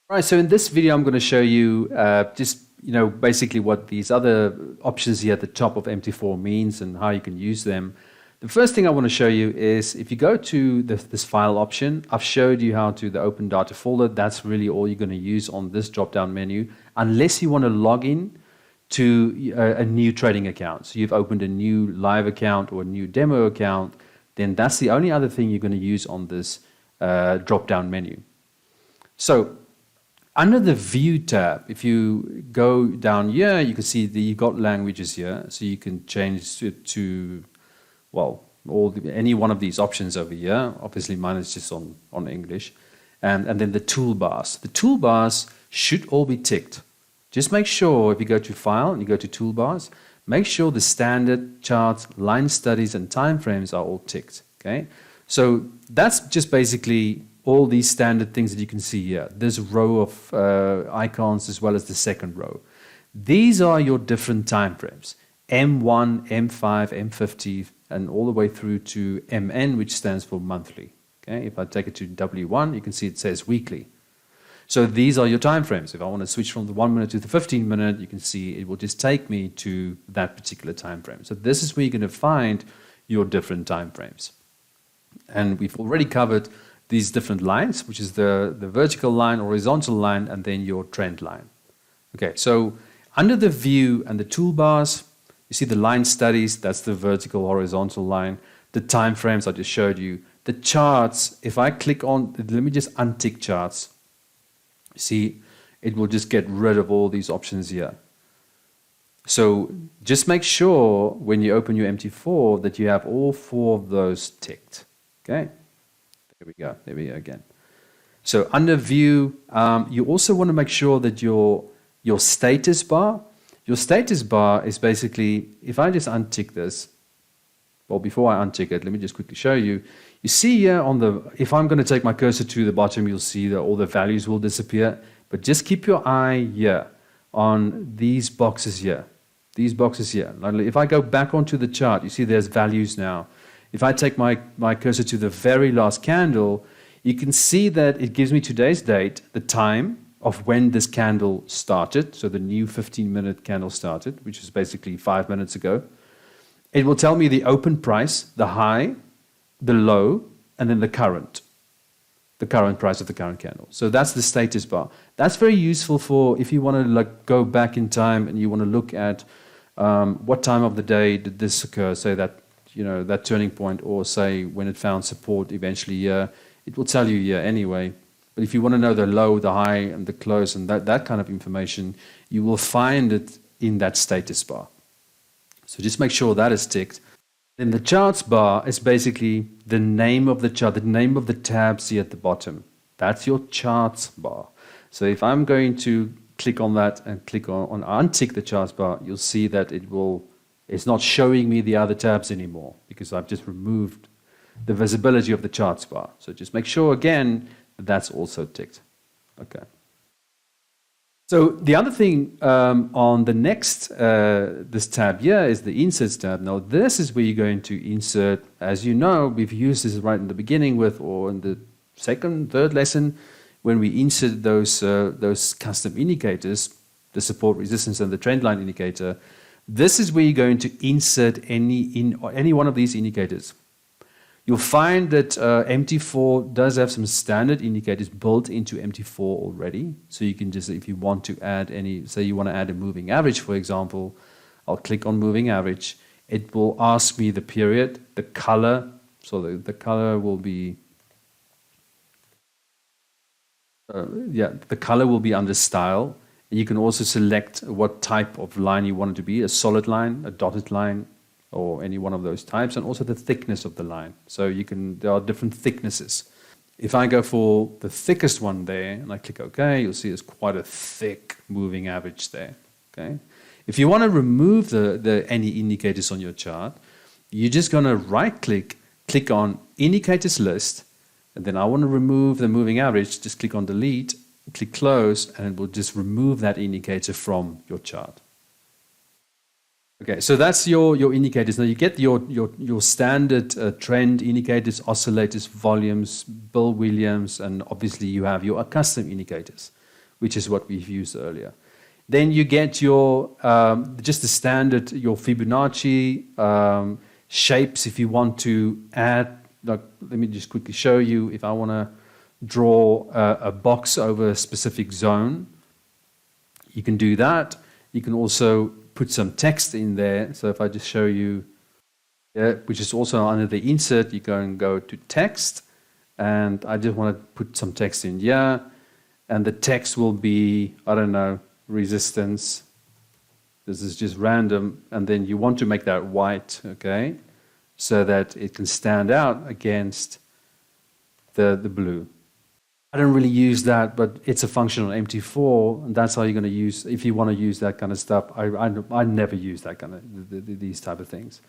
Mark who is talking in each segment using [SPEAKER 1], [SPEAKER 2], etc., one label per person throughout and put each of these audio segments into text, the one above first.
[SPEAKER 1] Right, so in this video, I'm going to show you basically what these other options here at the top of MT4 means and how you can use them. The first thing I want to show you is if you go to this file option, I've showed you how to the open data folder. That's really all you're going to use on this drop-down menu, unless you want to log in to a new trading account. So you've opened a new live account or a new demo account, then that's the only other thing you're going to use on this drop-down menu. So under the View tab, if you go down here, you can see that you've got languages here. So you can change it to, well, any one of these options over here. Obviously, mine is just on English. And then the toolbars. The toolbars should all be ticked. Just make sure if you go to File and you go to Toolbars, make sure the standard, charts, line studies, and timeframes are all ticked. Okay? So that's just basically all these standard things that you can see here. This row of icons as well as the second row. These are your different time frames. M1, M5, M50, and all the way through to MN, which stands for monthly. Okay? If I take it to W1, you can see it says weekly. So these are your time frames. If I want to switch from the 1 minute to the 15 minute, you can see it will just take me to that particular time frame. So this is where you're going to find your different time frames. And we've already covered these different lines, which is the vertical line, horizontal line, and then your trend line. Okay, so under the View and the toolbars, you see the line studies, that's the vertical, horizontal line. The time frames I just showed you. The charts, if I click on, let me just untick charts. See, it will just get rid of all these options here. So just make sure when you open your MT4 that you have all 4 of those ticked. Okay. There we go again. So under View, you also want to make sure that your status bar is basically, if I just untick this, well, before I untick it, let me just quickly show you. You see here if I'm going to take my cursor to the bottom, you'll see that all the values will disappear. But just keep your eye here on these boxes here. These boxes here. If I go back onto the chart, you see there's values now. If I take my cursor to the very last candle, you can see that it gives me today's date, the time of when this candle started. So the new 15-minute candle started, which is basically 5 minutes ago. It will tell me the open price, the high, the low, and then the current price of the current candle. So that's the status bar. That's very useful for if you want to go back in time and you want to look at what time of the day did this occur, say that turning point, or say when it found support eventually here. It will tell you here anyway. But if you want to know the low, the high, and the close, and that kind of information, you will find it in that status bar. So just make sure that is ticked. Then the charts bar is basically the name of the chart, the name of the tabs here at the bottom. That's your charts bar. So if I'm going to click on that and click on untick the charts bar, you'll see that it's not showing me the other tabs anymore because I've just removed the visibility of the charts bar. So just make sure again that that's also ticked. Okay. So the other thing on the next, this tab here is the Inserts tab. Now this is where you're going to insert, as you know, we've used this right in the beginning or in the second, third lesson, when we insert those custom indicators, the support, resistance, and the trend line indicator. This is where you're going to insert any one of these indicators. You'll find that MT4 does have some standard indicators built into MT4 already. So you can just, if you want to add say you want to add a moving average, for example, I'll click on moving average. It will ask me the period, the color. So the color will be, the color will be under style. You can also select what type of line you want it to be, a solid line, a dotted line, or any one of those types, and also the thickness of the line. So there are different thicknesses. If I go for the thickest one there, and I click OK, you'll see there's quite a thick moving average there. Okay. If you want to remove any indicators on your chart, you're just going to right-click, click on Indicators List, and then I want to remove the moving average, just click on Delete, click Close, and it will just remove that indicator from your chart. Okay, so that's your indicators. Now you get your standard trend indicators, oscillators, volumes, Bill Williams, and obviously you have your custom indicators. which is what we've used earlier. Then you get your just the standard, your Fibonacci shapes. If you want to add, like, let me just quickly show you. If I want to draw a box over a specific zone, you can do that. You can also put some text in there. So if I just show you, which is also under the insert, you go to text, and I just want to put some text in here, and the text will be, I don't know, resistance. This is just random, and then you want to make that white, okay, so that it can stand out against the blue. I don't really use that, but it's a function on MT4, and that's how you're going to use, if you want to use that kind of stuff. I never use that kind of, these type of things.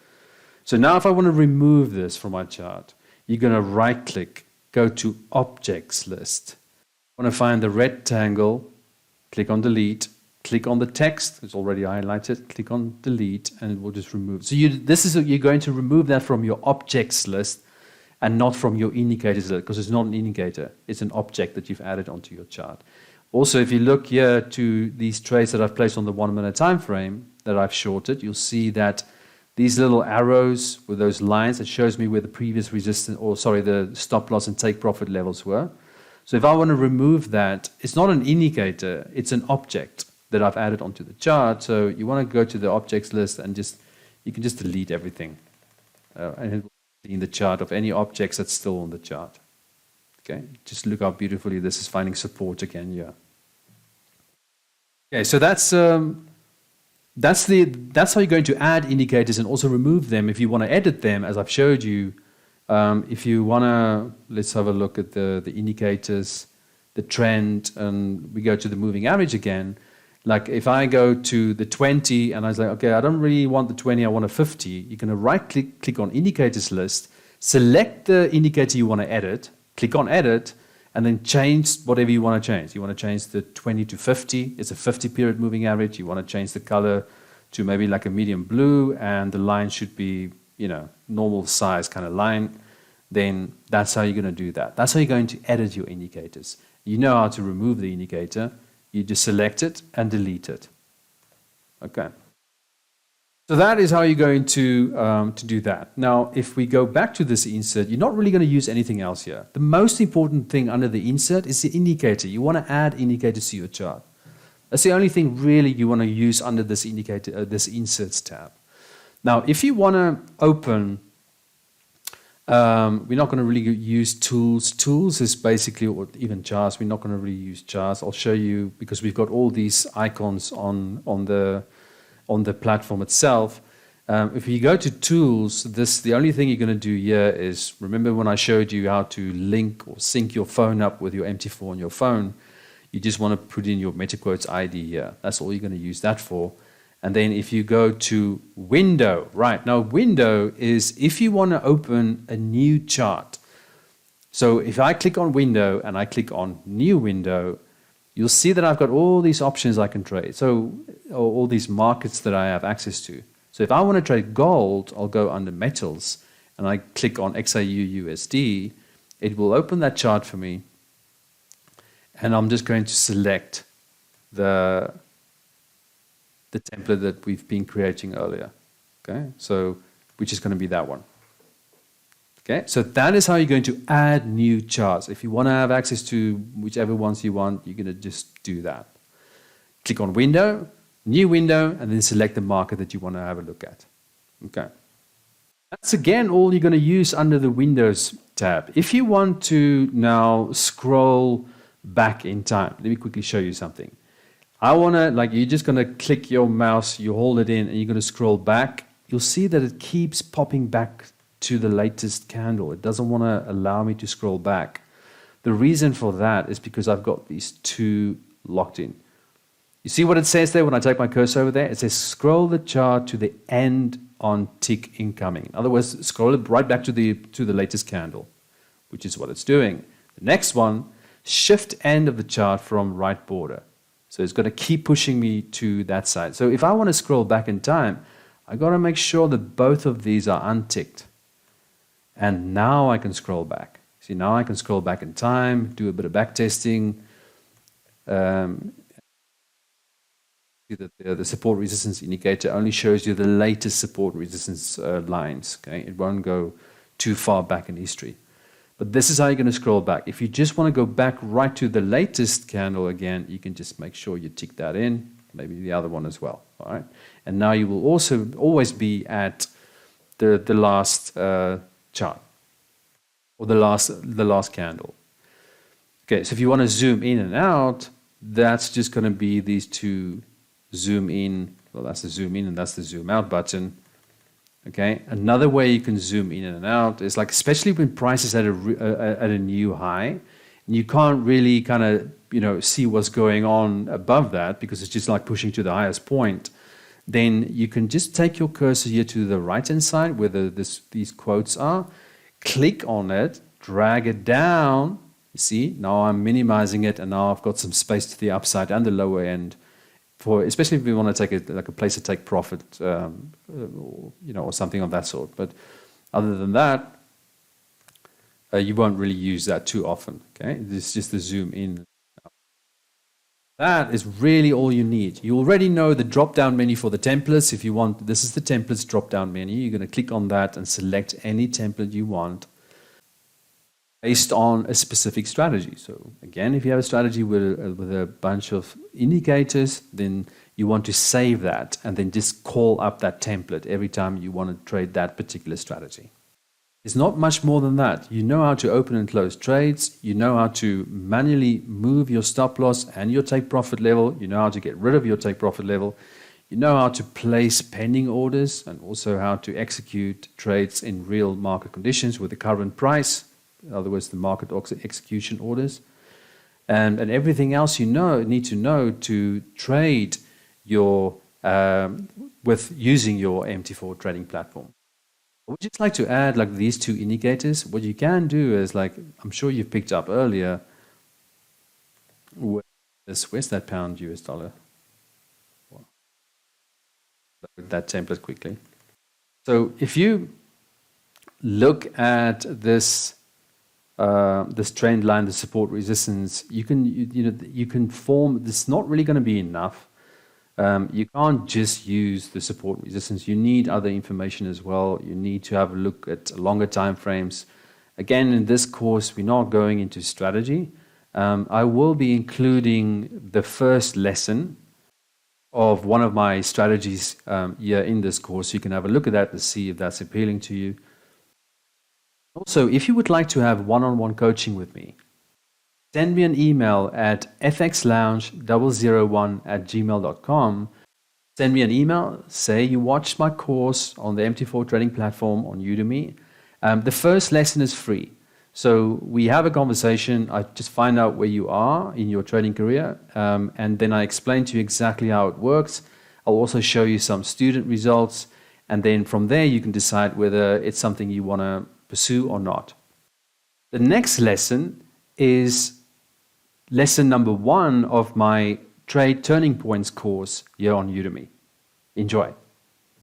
[SPEAKER 1] So now if I want to remove this from my chart, you're going to right-click, go to Objects List. I want to find the rectangle, click on Delete, click on the text, it's already highlighted, click on Delete, and it will just remove. So you're going to remove that from your Objects List and not from your Indicators List, because it's not an indicator, it's an object that you've added onto your chart. Also, if you look here to these trades that I've placed on the 1 minute time frame that I've shorted, you'll see that these little arrows with those lines, it shows me where the previous resistance, or sorry, the stop loss and take profit levels were. So if I want to remove that, it's not an indicator, it's an object that I've added onto the chart. So you want to go to the objects list and you can just delete everything. And it will be in the chart of any objects that's still on the chart. Okay, just look how beautifully this is finding support again here. Okay, so that's how you're going to add indicators and also remove them if you want to edit them, as I've showed you. If you want to, let's have a look at the indicators, the trend, and we go to the moving average again. Like if I go to the 20 and I was like, okay, I don't really want the 20, I want a 50. You're going to right-click, click on Indicators List, select the indicator you want to edit, click on Edit, and then change whatever you want to change. You want to change the 20 to 50. It's a 50-period moving average. You want to change the color to maybe like a medium blue, and the line should be, you know, normal size kind of line. Then that's how you're going to do that. That's how you're going to edit your indicators. You know how to remove the indicator. You just select it and delete it. Okay. So that is how you're going to do that. Now, if we go back to this insert, you're not really going to use anything else here. The most important thing under the insert is the indicator. You want to add indicators to your chart. That's the only thing really you want to use under this indicator, this inserts tab. Now, if you want to open, we're not going to really use tools. Tools is basically, or even charts, we're not going to really use charts. I'll show you, because we've got all these icons on the platform itself. If you go to tools, the only thing you're going to do here is, remember when I showed you how to link or sync your phone up with your MT4 on your phone, you just want to put in your MetaQuotes ID here. That's all you're going to use that for. And then if you go to window, right, now window is if you want to open a new chart. So if I click on window and I click on new window, you'll see that I've got all these options I can trade. So all these markets that I have access to. So if I want to trade gold, I'll go under metals and I click on XAU USD. It will open that chart for me. And I'm just going to select the template that we've been creating earlier. Okay, so which is going to be that one. Okay, so that is how you're going to add new charts. If you want to have access to whichever ones you want, you're going to just do that. Click on window, new window, and then select the market that you want to have a look at. Okay. That's again all you're going to use under the Windows tab. If you want to now scroll back in time, let me quickly show you something. I want to, like, you're just going to click your mouse, you hold it in, and you're going to scroll back. You'll see that it keeps popping back to the latest candle. It doesn't want to allow me to scroll back. The reason for that is because I've got these two locked in. You see what it says there when I take my cursor over there? It says scroll the chart to the end on tick incoming. In other words, scroll it right back to the latest candle, which is what it's doing. The next one, shift end of the chart from right border. So it's going to keep pushing me to that side. So if I want to scroll back in time, I've got to make sure that both of these are unticked. And now I can scroll back. See, now I can scroll back in time, do a bit of back testing, Um, see that the support resistance indicator only shows you the latest support resistance lines. Okay, it won't go too far back in history. But this is how you're going to scroll back. If you just want to go back right to the latest candle again, you can just make sure you tick that in, maybe the other one as well. All right, and now you will also always be at the last chart or the last candle. Okay, so if you want to zoom in and out, that's just going to be these two zoom in. Well, that's the zoom in and that's the zoom out button. Okay, another way you can zoom in and out is like, especially when price is at a new high, and you can't really kind of see what's going on above that because it's just like pushing to the highest point. Then you can just take your cursor here to the right hand side where these quotes are, click on it, drag it down. You see, now I'm minimizing it, and now I've got some space to the upside and the lower end. Especially if we want to take a place to take profit, or something of that sort. But other than that, you won't really use that too often. Okay, it's just the zoom in. That is really all you need. You already know the drop-down menu for the templates. If you want, this is the templates drop-down menu. You're going to click on that and select any template you want based on a specific strategy. So again, if you have a strategy with a bunch of indicators, then you want to save that and then just call up that template every time you want to trade that particular strategy. It's not much more than that. You know how to open and close trades. You know how to manually move your stop loss and your take profit level. You know how to get rid of your take profit level. You know how to place pending orders and also how to execute trades in real market conditions with the current price. In other words, the market execution orders, and everything else need to know to trade your with using your MT4 trading platform. I would just like to add like these two indicators. What you can do is, like I'm sure you've picked up earlier, where's that pound US dollar? That template quickly. So if you look at this trend line, the support resistance, you can form. This is not really going to be enough. You can't just use the support resistance. You need other information as well. You need to have a look at longer time frames. Again, in this course, we're not going into strategy. I will be including the first lesson of one of my strategies here in this course. You can have a look at that to see if that's appealing to you. Also, if you would like to have one-on-one coaching with me, send me an email at fxlounge001@gmail.com. Send me an email, say you watched my course on the MT4 trading platform on Udemy. The first lesson is free. So we have a conversation. I just find out where you are in your trading career, and then I explain to you exactly how it works. I'll also show you some student results, and then from there you can decide whether it's something you want to pursue or not. The next lesson is lesson number 1 of my Trade Turning Points course here on Udemy. Enjoy.